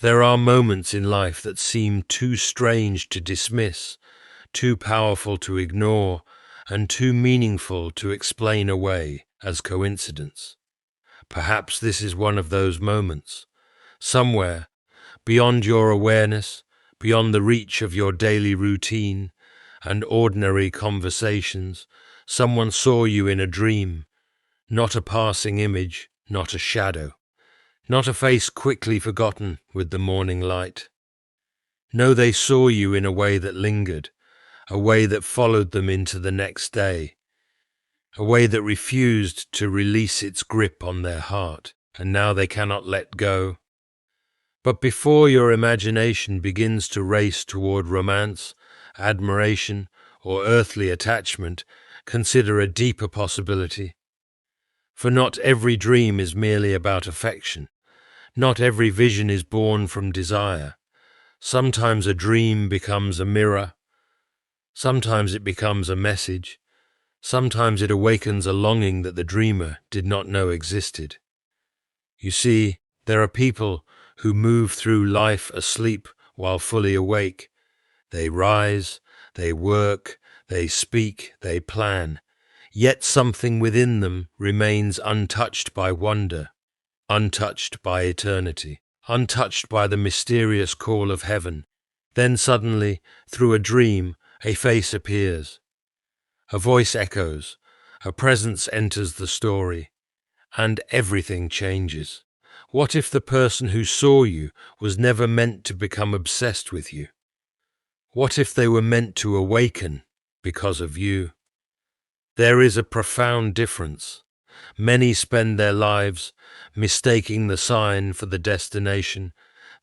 There are moments in life that seem too strange to dismiss, too powerful to ignore, and too meaningful to explain away as coincidence. Perhaps this is one of those moments. Somewhere, beyond your awareness, beyond the reach of your daily routine and ordinary conversations, someone saw you in a dream, not a passing image, not a shadow, not a face quickly forgotten with the morning light. No, they saw you in a way that lingered, a way that followed them into the next day, a way that refused to release its grip on their heart, and now they cannot let go. But before your imagination begins to race toward romance, admiration, or earthly attachment, consider a deeper possibility. For not every dream is merely about affection. Not every vision is born from desire. Sometimes a dream becomes a mirror. Sometimes it becomes a message. Sometimes it awakens a longing that the dreamer did not know existed. You see, there are people who move through life asleep while fully awake. They rise, they work, they speak, they plan. Yet something within them remains untouched by wonder, untouched by eternity, untouched by the mysterious call of heaven. Then suddenly, through a dream, a face appears. A voice echoes, a presence enters the story, and everything changes. What if the person who saw you was never meant to become obsessed with you? What if they were meant to awaken because of you? There is a profound difference. Many spend their lives mistaking the sign for the destination.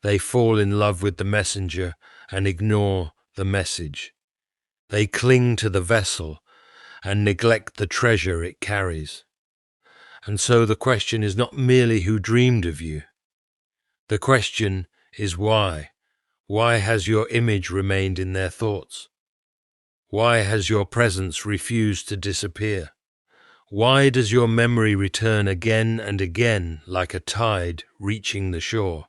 They fall in love with the messenger and ignore the message. They cling to the vessel and neglect the treasure it carries. And so the question is not merely who dreamed of you. The question is why. Why has your image remained in their thoughts? Why has your presence refused to disappear? Why does your memory return again and again like a tide reaching the shore?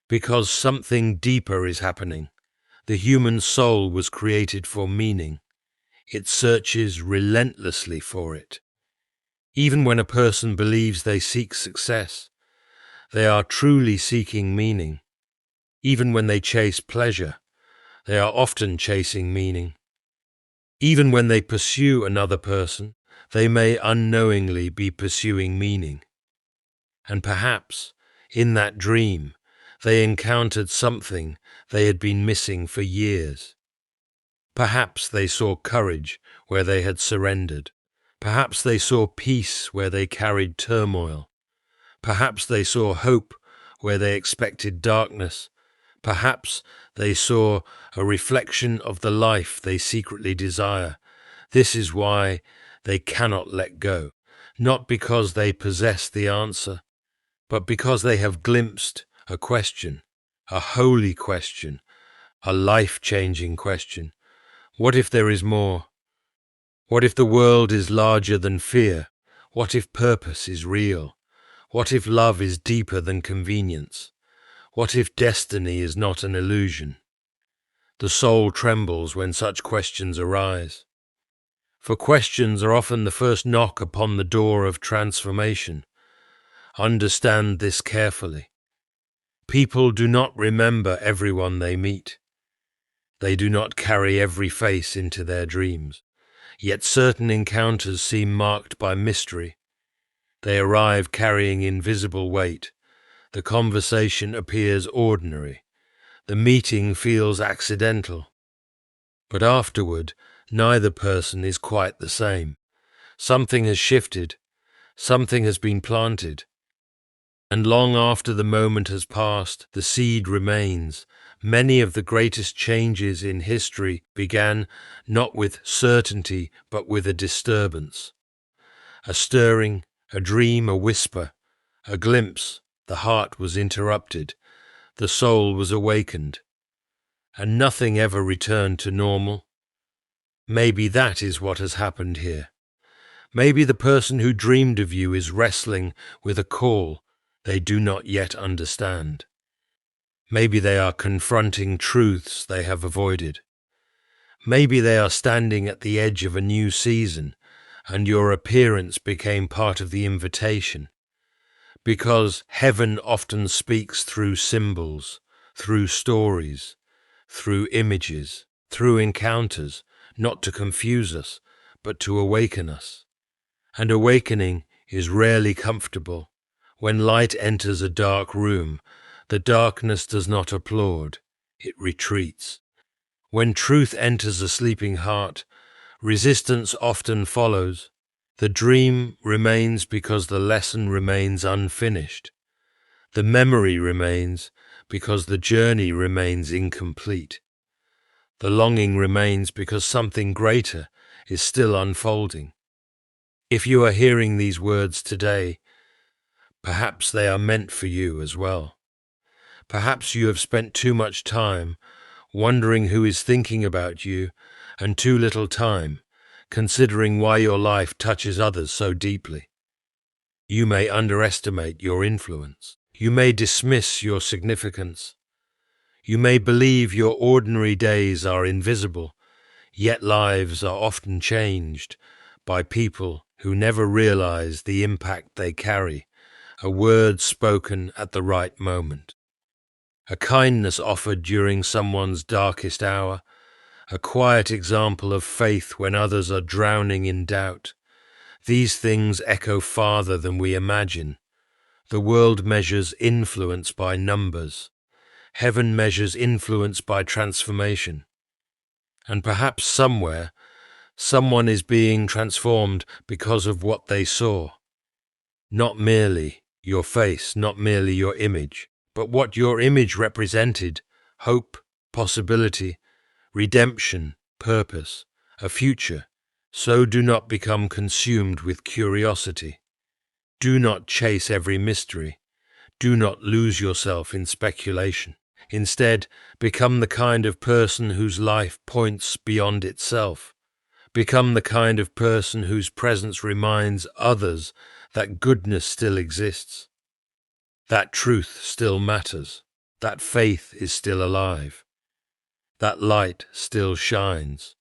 Because something deeper is happening. The human soul was created for meaning. It searches relentlessly for it. Even when a person believes they seek success, they are truly seeking meaning. Even when they chase pleasure, they are often chasing meaning. Even when they pursue another person, they may unknowingly be pursuing meaning. And perhaps, in that dream, they encountered something they had been missing for years. Perhaps they saw courage where they had surrendered. Perhaps they saw peace where they carried turmoil. Perhaps they saw hope where they expected darkness. Perhaps they saw a reflection of the life they secretly desire. This is why they cannot let go, not because they possess the answer, but because they have glimpsed a question, a holy question, a life-changing question. What if there is more? What if the world is larger than fear? What if purpose is real? What if love is deeper than convenience? What if destiny is not an illusion? The soul trembles when such questions arise. For questions are often the first knock upon the door of transformation. Understand this carefully. People do not remember everyone they meet. They do not carry every face into their dreams. Yet certain encounters seem marked by mystery. They arrive carrying invisible weight. The conversation appears ordinary. The meeting feels accidental. But afterward, neither person is quite the same. Something has shifted. Something has been planted. And long after the moment has passed, the seed remains. Many of the greatest changes in history began not with certainty, but with a disturbance. A stirring, a dream, a whisper, a glimpse. The heart was interrupted. The soul was awakened. And nothing ever returned to normal. Maybe that is what has happened here. Maybe the person who dreamed of you is wrestling with a call they do not yet understand. Maybe they are confronting truths they have avoided. Maybe they are standing at the edge of a new season, and your appearance became part of the invitation. Because heaven often speaks through symbols, through stories, through images, through encounters, not to confuse us, but to awaken us. And awakening is rarely comfortable. When light enters a dark room, the darkness does not applaud, it retreats. When truth enters a sleeping heart, resistance often follows. The dream remains because the lesson remains unfinished. The memory remains because the journey remains incomplete. The longing remains because something greater is still unfolding. If you are hearing these words today, perhaps they are meant for you as well. Perhaps you have spent too much time wondering who is thinking about you, and too little time considering why your life touches others so deeply. You may underestimate your influence. You may dismiss your significance. You may believe your ordinary days are invisible, yet lives are often changed by people who never realize the impact they carry, a word spoken at the right moment, a kindness offered during someone's darkest hour, a quiet example of faith when others are drowning in doubt. These things echo farther than we imagine. The world measures influence by numbers. Heaven measures influence by transformation. And perhaps somewhere, someone is being transformed because of what they saw. Not merely your face, not merely your image, but what your image represented: hope, possibility, redemption, purpose, a future. So do not become consumed with curiosity. Do not chase every mystery. Do not lose yourself in speculation. Instead, become the kind of person whose life points beyond itself. Become the kind of person whose presence reminds others that goodness still exists, that truth still matters, that faith is still alive, that light still shines.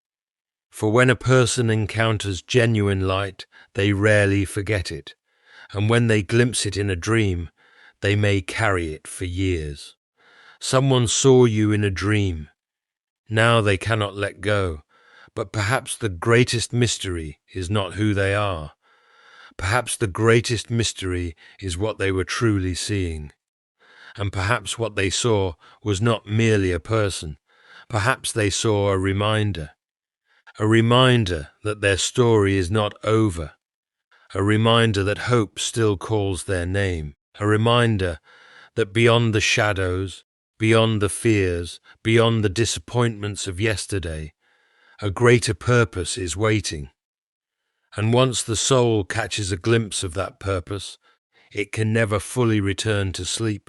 For when a person encounters genuine light, they rarely forget it, and when they glimpse it in a dream, they may carry it for years. Someone saw you in a dream. Now they cannot let go. But perhaps the greatest mystery is not who they are. Perhaps the greatest mystery is what they were truly seeing. And perhaps what they saw was not merely a person. Perhaps they saw a reminder that their story is not over, a reminder that hope still calls their name, a reminder that beyond the shadows, beyond the fears, beyond the disappointments of yesterday, a greater purpose is waiting. And once the soul catches a glimpse of that purpose, it can never fully return to sleep.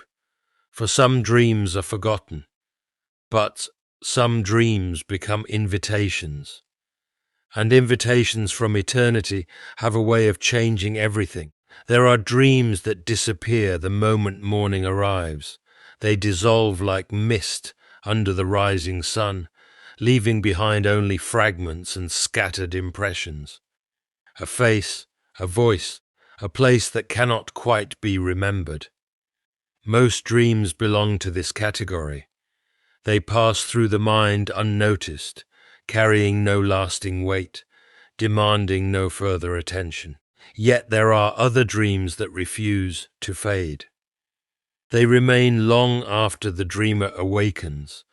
For some dreams are forgotten, but some dreams become invitations. And invitations from eternity have a way of changing everything. There are dreams that disappear the moment morning arrives. They dissolve like mist under the rising sun, leaving behind only fragments and scattered impressions. A face, a voice, a place that cannot quite be remembered. Most dreams belong to this category. They pass through the mind unnoticed, carrying no lasting weight, demanding no further attention. Yet there are other dreams that refuse to fade. They remain long after the dreamer awakens.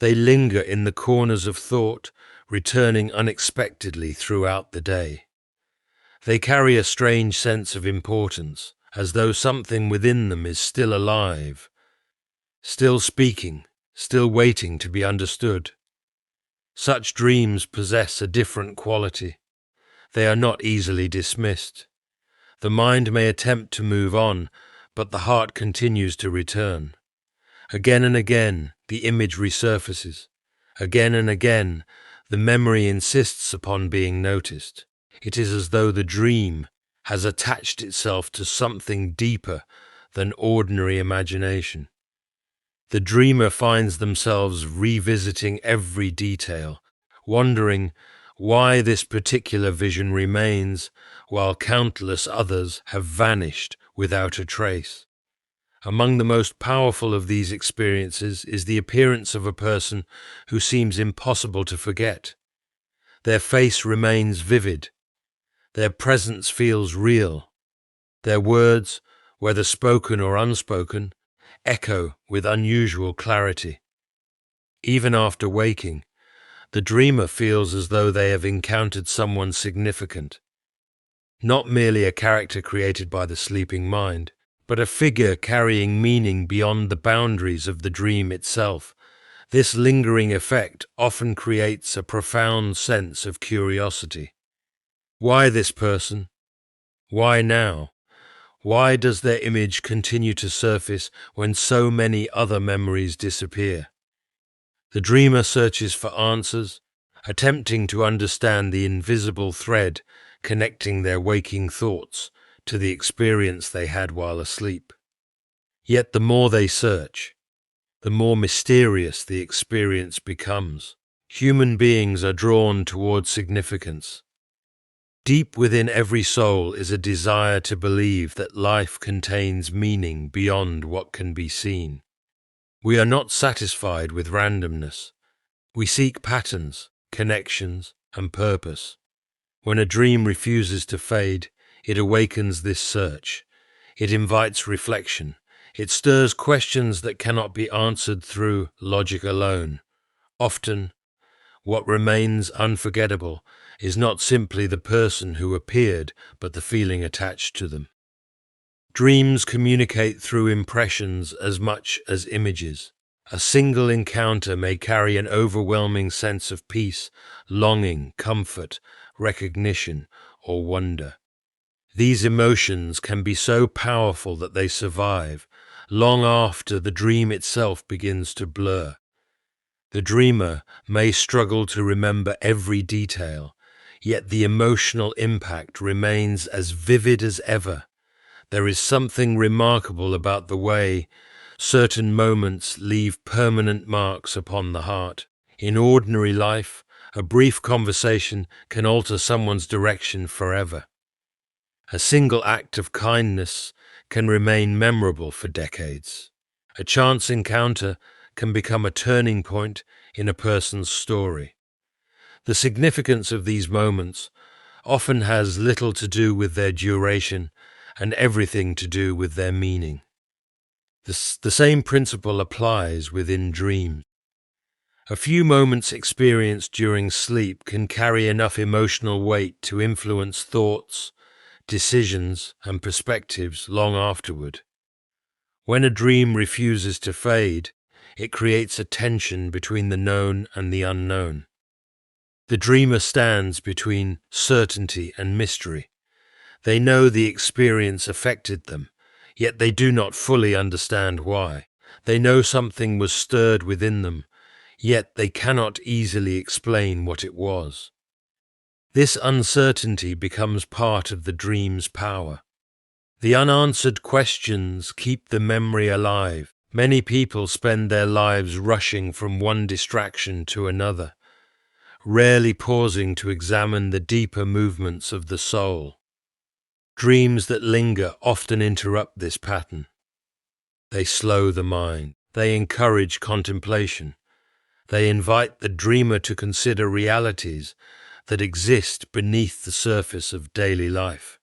They linger in the corners of thought, returning unexpectedly throughout the day. They carry a strange sense of importance, as though something within them is still alive, still speaking, still waiting to be understood. Such dreams possess a different quality. They are not easily dismissed. The mind may attempt to move on, but the heart continues to return. Again and again, the image resurfaces. Again and again, the memory insists upon being noticed. It is as though the dream has attached itself to something deeper than ordinary imagination. The dreamer finds themselves revisiting every detail, wondering why this particular vision remains while countless others have vanished without a trace. Among the most powerful of these experiences is the appearance of a person who seems impossible to forget. Their face remains vivid, their presence feels real, their words, whether spoken or unspoken, echo with unusual clarity. Even after waking, the dreamer feels as though they have encountered someone significant, not merely a character created by the sleeping mind, but a figure carrying meaning beyond the boundaries of the dream itself. This lingering effect often creates a profound sense of curiosity. Why this person? Why now? Why does their image continue to surface when so many other memories disappear? The dreamer searches for answers, attempting to understand the invisible thread connecting their waking thoughts to the experience they had while asleep. Yet the more they search, the more mysterious the experience becomes. Human beings are drawn toward significance. Deep within every soul is a desire to believe that life contains meaning beyond what can be seen. We are not satisfied with randomness. We seek patterns, connections, and purpose. When a dream refuses to fade, it awakens this search. It invites reflection. It stirs questions that cannot be answered through logic alone. Often, what remains unforgettable is not simply the person who appeared, but the feeling attached to them. Dreams communicate through impressions as much as images. A single encounter may carry an overwhelming sense of peace, longing, comfort, recognition, or wonder. These emotions can be so powerful that they survive long after the dream itself begins to blur. The dreamer may struggle to remember every detail, yet the emotional impact remains as vivid as ever. There is something remarkable about the way certain moments leave permanent marks upon the heart. In ordinary life, a brief conversation can alter someone's direction forever. A single act of kindness can remain memorable for decades. A chance encounter can become a turning point in a person's story. The significance of these moments often has little to do with their duration and everything to do with their meaning. The same principle applies within dreams. A few moments experienced during sleep can carry enough emotional weight to influence thoughts, decisions, and perspectives long afterward. When a dream refuses to fade, it creates a tension between the known and the unknown. The dreamer stands between certainty and mystery. They know the experience affected them, yet they do not fully understand why. They know something was stirred within them, yet they cannot easily explain what it was. This uncertainty becomes part of the dream's power. The unanswered questions keep the memory alive. Many people spend their lives rushing from one distraction to another, rarely pausing to examine the deeper movements of the soul. Dreams that linger often interrupt this pattern. They slow the mind. They encourage contemplation. They invite the dreamer to consider realities that exist beneath the surface of daily life.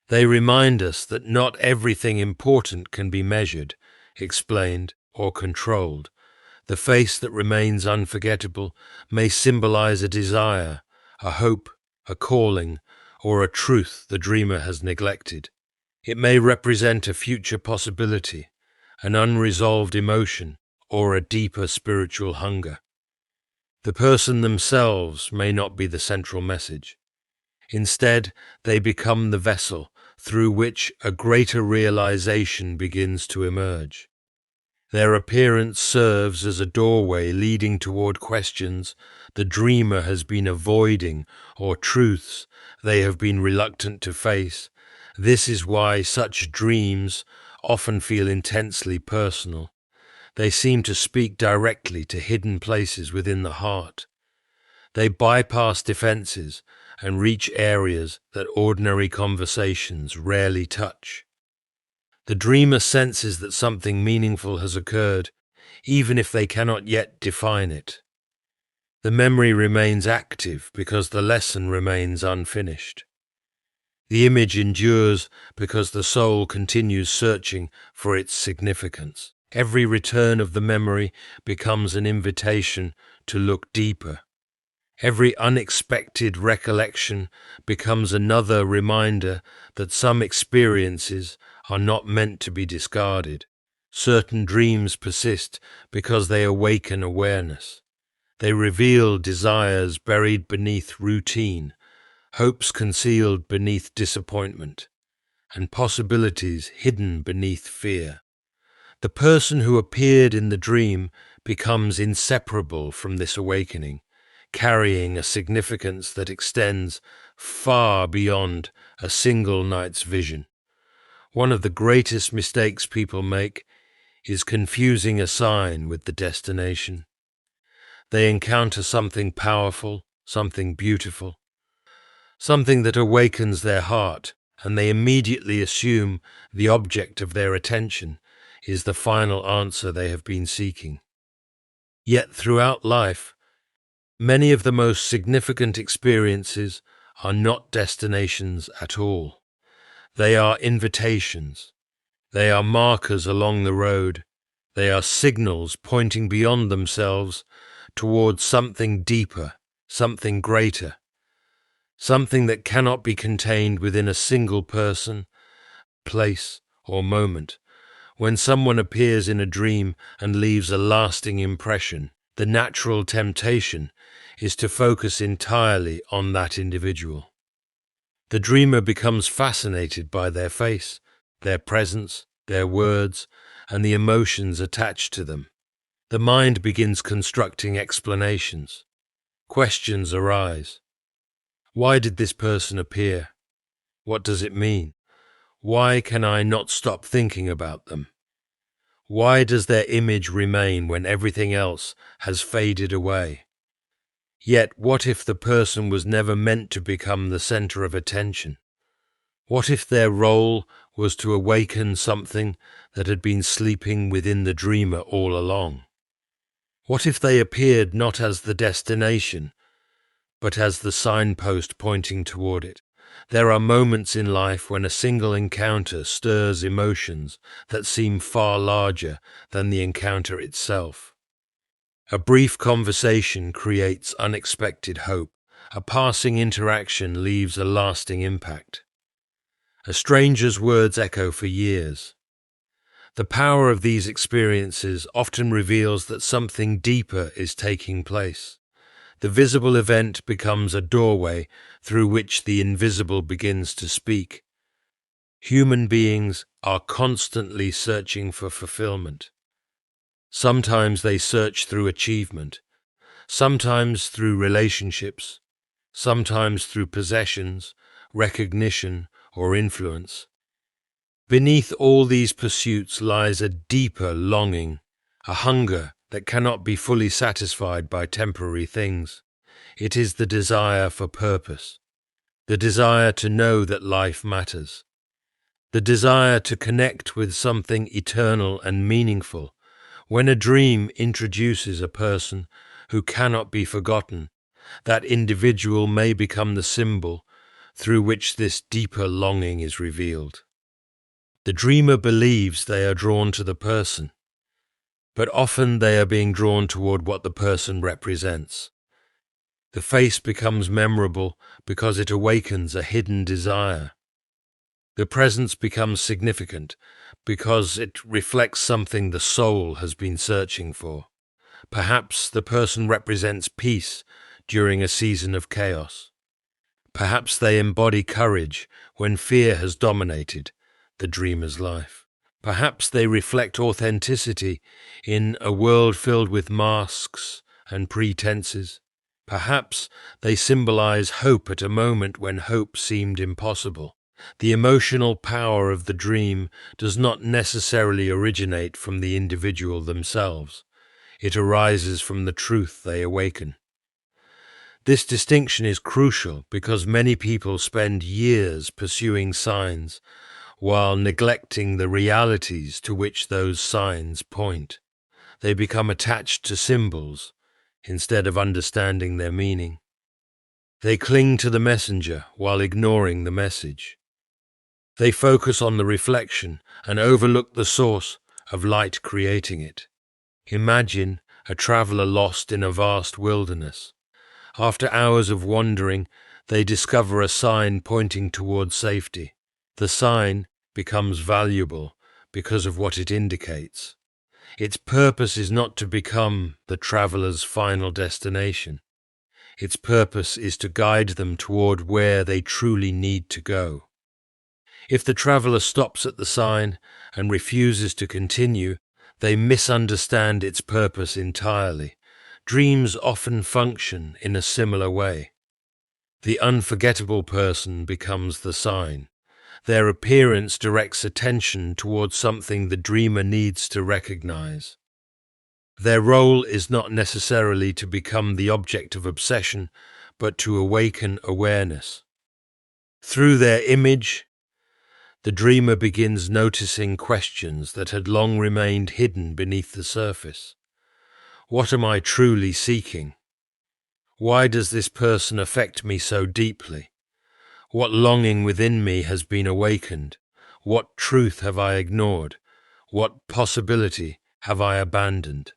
They remind us that not everything important can be measured, explained, or controlled. The face that remains unforgettable may symbolize a desire, a hope, a calling, or a truth the dreamer has neglected. It may represent a future possibility, an unresolved emotion, or a deeper spiritual hunger. The person themselves may not be the central message. Instead, they become the vessel through which a greater realization begins to emerge. Their appearance serves as a doorway leading toward questions the dreamer has been avoiding or truths they have been reluctant to face. This is why such dreams often feel intensely personal. They seem to speak directly to hidden places within the heart. They bypass defenses and reach areas that ordinary conversations rarely touch. The dreamer senses that something meaningful has occurred, even if they cannot yet define it. The memory remains active because the lesson remains unfinished. The image endures because the soul continues searching for its significance. Every return of the memory becomes an invitation to look deeper. Every unexpected recollection becomes another reminder that some experiences are not meant to be discarded. Certain dreams persist because they awaken awareness. They reveal desires buried beneath routine, hopes concealed beneath disappointment, and possibilities hidden beneath fear. The person who appeared in the dream becomes inseparable from this awakening, carrying a significance that extends far beyond a single night's vision. One of the greatest mistakes people make is confusing a sign with the destination. They encounter something powerful, something beautiful, something that awakens their heart, and they immediately assume the object of their attention is the final answer they have been seeking. Yet throughout life, many of the most significant experiences are not destinations at all. They are invitations. They are markers along the road. They are signals pointing beyond themselves towards something deeper, something greater, something that cannot be contained within a single person, place, or moment. When someone appears in a dream and leaves a lasting impression, the natural temptation is to focus entirely on that individual. The dreamer becomes fascinated by their face, their presence, their words, and the emotions attached to them. The mind begins constructing explanations. Questions arise. Why did this person appear? What does it mean? Why can I not stop thinking about them? Why does their image remain when everything else has faded away? Yet, what if the person was never meant to become the center of attention? What if their role was to awaken something that had been sleeping within the dreamer all along? What if they appeared not as the destination, but as the signpost pointing toward it? There are moments in life when a single encounter stirs emotions that seem far larger than the encounter itself. A brief conversation creates unexpected hope. A passing interaction leaves a lasting impact. A stranger's words echo for years. The power of these experiences often reveals that something deeper is taking place. The visible event becomes a doorway through which the invisible begins to speak. Human beings are constantly searching for fulfillment. Sometimes they search through achievement, sometimes through relationships, sometimes through possessions, recognition, or influence. Beneath all these pursuits lies a deeper longing, a hunger that cannot be fully satisfied by temporary things. It is the desire for purpose, the desire to know that life matters, the desire to connect with something eternal and meaningful. When a dream introduces a person who cannot be forgotten, that individual may become the symbol through which this deeper longing is revealed. The dreamer believes they are drawn to the person, but often they are being drawn toward what the person represents. The face becomes memorable because it awakens a hidden desire. The presence becomes significant because it reflects something the soul has been searching for. Perhaps the person represents peace during a season of chaos. Perhaps they embody courage when fear has dominated the dreamer's life. Perhaps they reflect authenticity in a world filled with masks and pretenses. Perhaps they symbolize hope at a moment when hope seemed impossible. The emotional power of the dream does not necessarily originate from the individual themselves. It arises from the truth they awaken. This distinction is crucial because many people spend years pursuing signs while neglecting the realities to which those signs point. They become attached to symbols instead of understanding their meaning. They cling to the messenger while ignoring the message. They focus on the reflection and overlook the source of light creating it. Imagine a traveler lost in a vast wilderness. After hours of wandering, they discover a sign pointing toward safety. The sign becomes valuable because of what it indicates. Its purpose is not to become the traveler's final destination. Its purpose is to guide them toward where they truly need to go. If the traveler stops at the sign and refuses to continue, they misunderstand its purpose entirely. Dreams often function in a similar way. The unforgettable person becomes the sign. Their appearance directs attention towards something the dreamer needs to recognize. Their role is not necessarily to become the object of obsession, but to awaken awareness. Through their image, the dreamer begins noticing questions that had long remained hidden beneath the surface. What am I truly seeking? Why does this person affect me so deeply? What longing within me has been awakened? What truth have I ignored? What possibility have I abandoned?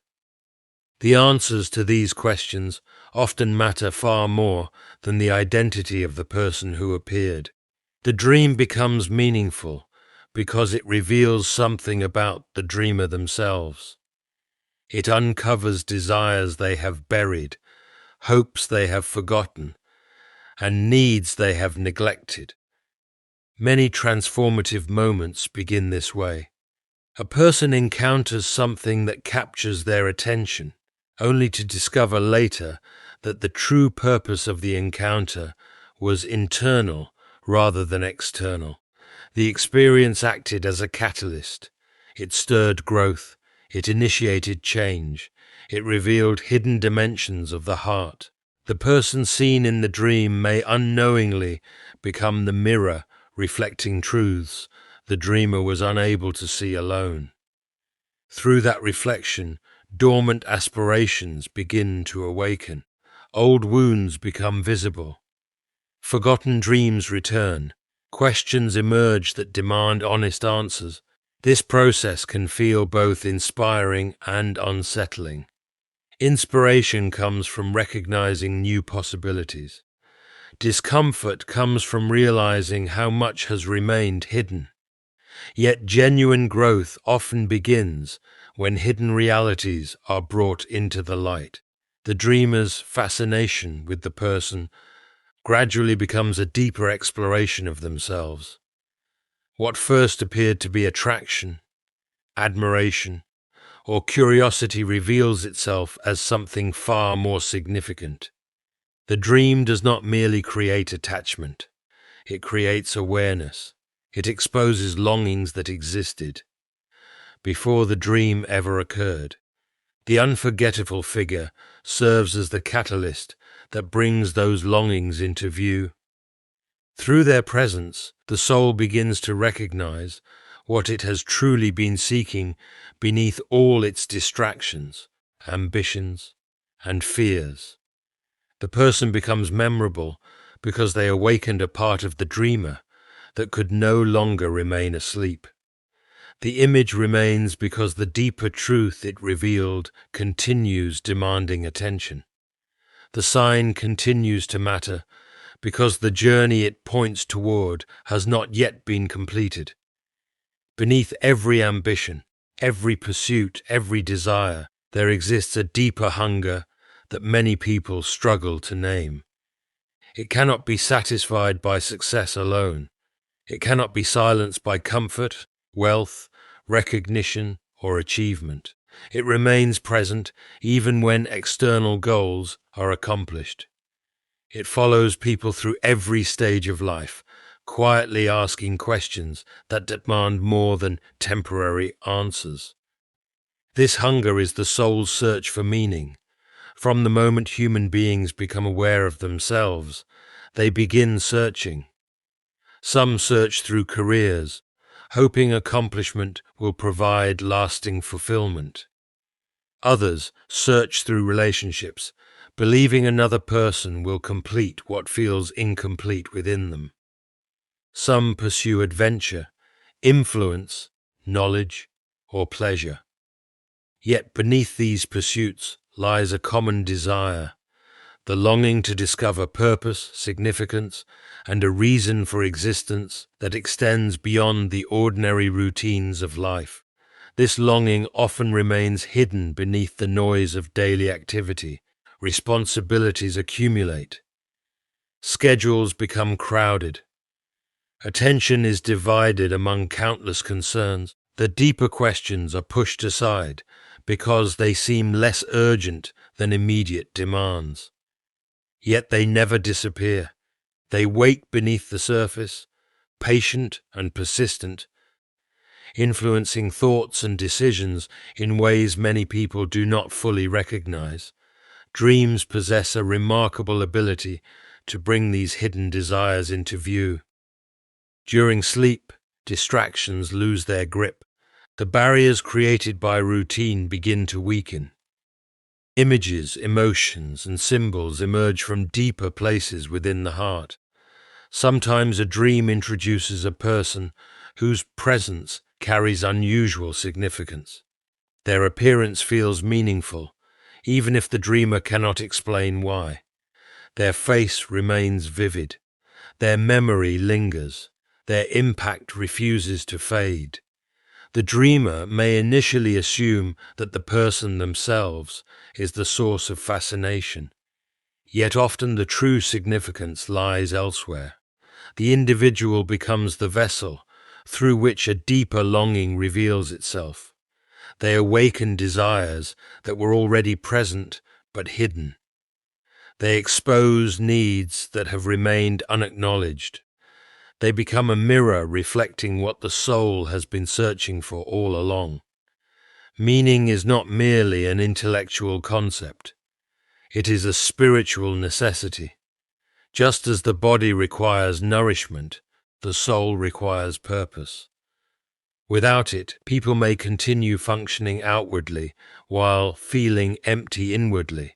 The answers to these questions often matter far more than the identity of the person who appeared. The dream becomes meaningful because it reveals something about the dreamer themselves. It uncovers desires they have buried, hopes they have forgotten, and needs they have neglected. Many transformative moments begin this way. A person encounters something that captures their attention, only to discover later that the true purpose of the encounter was internal rather than external. The experience acted as a catalyst. It stirred growth. It initiated change. It revealed hidden dimensions of the heart. The person seen in the dream may unknowingly become the mirror reflecting truths the dreamer was unable to see alone. Through that reflection, dormant aspirations begin to awaken. Old wounds become visible. Forgotten dreams return. Questions emerge that demand honest answers. This process can feel both inspiring and unsettling. Inspiration comes from recognizing new possibilities. Discomfort comes from realizing how much has remained hidden. Yet genuine growth often begins when hidden realities are brought into the light. The dreamer's fascination with the person gradually becomes a deeper exploration of themselves. What first appeared to be attraction, admiration, or curiosity reveals itself as something far more significant. The dream does not merely create attachment. It creates awareness. It exposes longings that existed before the dream ever occurred. The unforgettable figure serves as the catalyst that brings those longings into view. Through their presence, the soul begins to recognize what it has truly been seeking beneath all its distractions, ambitions, and fears. The person becomes memorable because they awakened a part of the dreamer that could no longer remain asleep. The image remains because the deeper truth it revealed continues demanding attention. The sign continues to matter because the journey it points toward has not yet been completed. Beneath every ambition, every pursuit, every desire, there exists a deeper hunger that many people struggle to name. It cannot be satisfied by success alone. It cannot be silenced by comfort, wealth, recognition, or achievement. It remains present even when external goals are accomplished. It follows people through every stage of life, quietly asking questions that demand more than temporary answers. This hunger is the soul's search for meaning. From the moment human beings become aware of themselves, they begin searching. Some search through careers, hoping accomplishment will provide lasting fulfillment. Others search through relationships, believing another person will complete what feels incomplete within them. Some pursue adventure, influence, knowledge, or pleasure. Yet beneath these pursuits lies a common desire, the longing to discover purpose, significance, and a reason for existence that extends beyond the ordinary routines of life. This longing often remains hidden beneath the noise of daily activity. Responsibilities accumulate. Schedules become crowded. Attention is divided among countless concerns. The deeper questions are pushed aside because they seem less urgent than immediate demands. Yet they never disappear. They wait beneath the surface, patient and persistent, influencing thoughts and decisions in ways many people do not fully recognize. Dreams possess a remarkable ability to bring these hidden desires into view. During sleep, distractions lose their grip. The barriers created by routine begin to weaken. Images, emotions, and symbols emerge from deeper places within the heart. Sometimes a dream introduces a person whose presence carries unusual significance. Their appearance feels meaningful, even if the dreamer cannot explain why. Their face remains vivid. Their memory lingers. Their impact refuses to fade. The dreamer may initially assume that the person themselves is the source of fascination, yet often the true significance lies elsewhere. The individual becomes the vessel through which a deeper longing reveals itself. They awaken desires that were already present but hidden. They expose needs that have remained unacknowledged. They become a mirror reflecting what the soul has been searching for all along. Meaning is not merely an intellectual concept. It is a spiritual necessity. Just as the body requires nourishment, the soul requires purpose. Without it, people may continue functioning outwardly while feeling empty inwardly.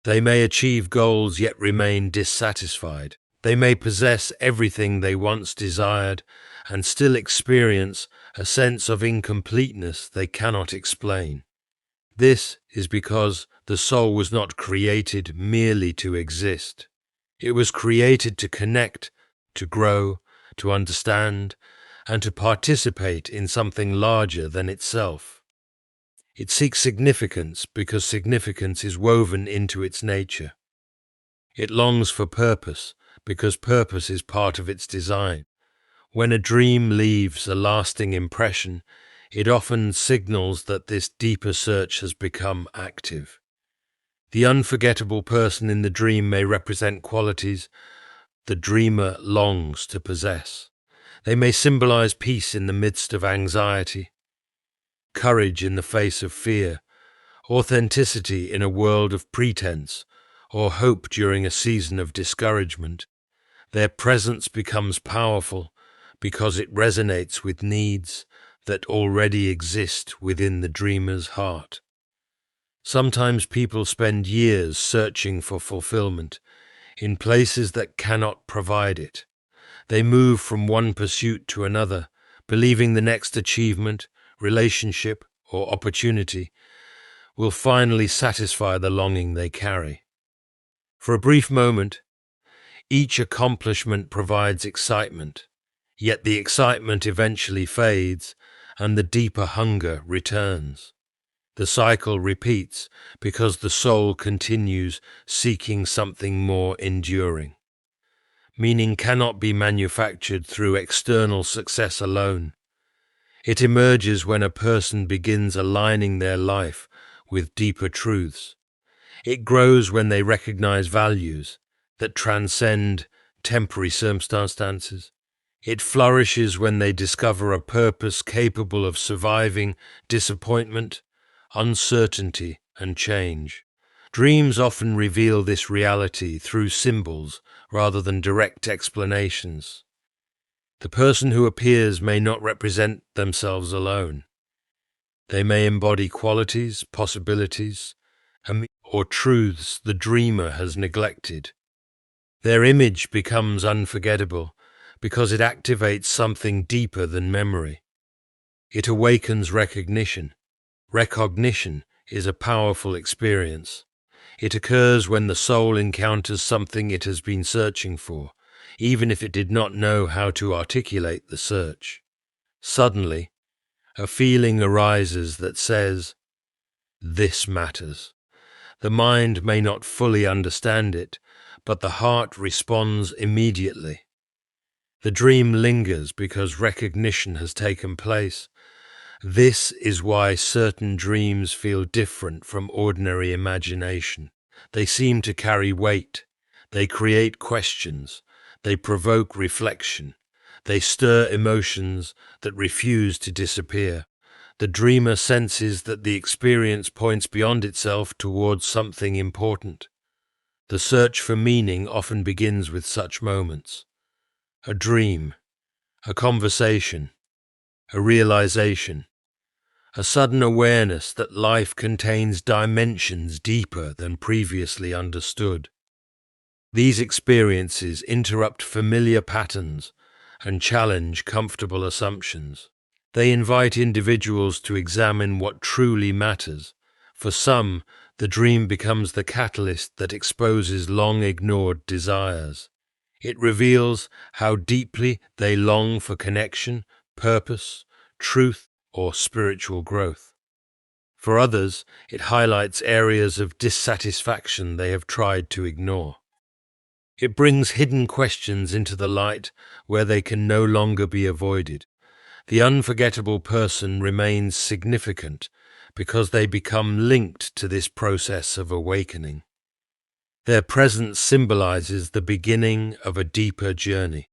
They may achieve goals yet remain dissatisfied. They may possess everything they once desired and still experience a sense of incompleteness they cannot explain. This is because the soul was not created merely to exist. It was created to connect, to grow, to understand, and to participate in something larger than itself. It seeks significance because significance is woven into its nature. It longs for purpose because purpose is part of its design. When a dream leaves a lasting impression, it often signals that this deeper search has become active. The unforgettable person in the dream may represent qualities the dreamer longs to possess. They may symbolize peace in the midst of anxiety, courage in the face of fear, authenticity in a world of pretense, or hope during a season of discouragement. Their presence becomes powerful because it resonates with needs that already exist within the dreamer's heart. Sometimes people spend years searching for fulfillment in places that cannot provide it. They move from one pursuit to another, believing the next achievement, relationship, or opportunity will finally satisfy the longing they carry. For a brief moment, each accomplishment provides excitement, yet the excitement eventually fades and the deeper hunger returns. The cycle repeats because the soul continues seeking something more enduring. Meaning cannot be manufactured through external success alone. It emerges when a person begins aligning their life with deeper truths. It grows when they recognize values that transcend temporary circumstances. It flourishes when they discover a purpose capable of surviving disappointment, uncertainty, and change. Dreams often reveal this reality through symbols rather than direct explanations. The person who appears may not represent themselves alone. They may embody qualities, possibilities, or truths the dreamer has neglected. Their image becomes unforgettable because it activates something deeper than memory. It awakens recognition. Recognition is a powerful experience. It occurs when the soul encounters something it has been searching for, even if it did not know how to articulate the search. Suddenly, a feeling arises that says, "This matters." The mind may not fully understand it, but the heart responds immediately. The dream lingers because recognition has taken place. This is why certain dreams feel different from ordinary imagination. They seem to carry weight. They create questions. They provoke reflection. They stir emotions that refuse to disappear. The dreamer senses that the experience points beyond itself towards something important. The search for meaning often begins with such moments. A dream, a conversation, a realization, a sudden awareness that life contains dimensions deeper than previously understood. These experiences interrupt familiar patterns and challenge comfortable assumptions. They invite individuals to examine what truly matters. For some, the dream becomes the catalyst that exposes long-ignored desires. It reveals how deeply they long for connection, purpose, truth, or spiritual growth. For others, it highlights areas of dissatisfaction they have tried to ignore. It brings hidden questions into the light where they can no longer be avoided. The unforgettable person remains significant because they become linked to this process of awakening. Their presence symbolizes the beginning of a deeper journey.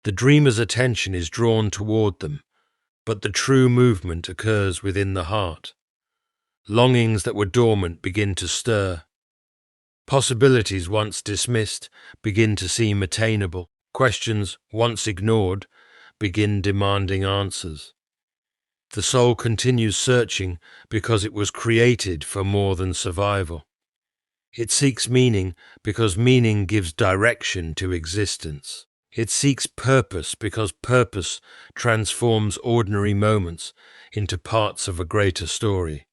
The dreamer's attention is drawn toward them, but the true movement occurs within the heart. Longings that were dormant begin to stir. Possibilities once dismissed begin to seem attainable. Questions once ignored begin demanding answers. The soul continues searching because it was created for more than survival. It seeks meaning because meaning gives direction to existence. It seeks purpose because purpose transforms ordinary moments into parts of a greater story.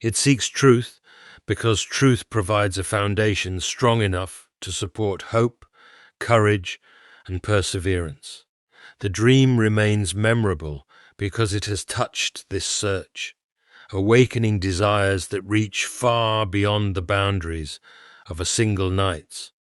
It seeks truth because truth provides a foundation strong enough to support hope, courage, and perseverance. The dream remains memorable because it has touched this search, awakening desires that reach far beyond the boundaries of a single night's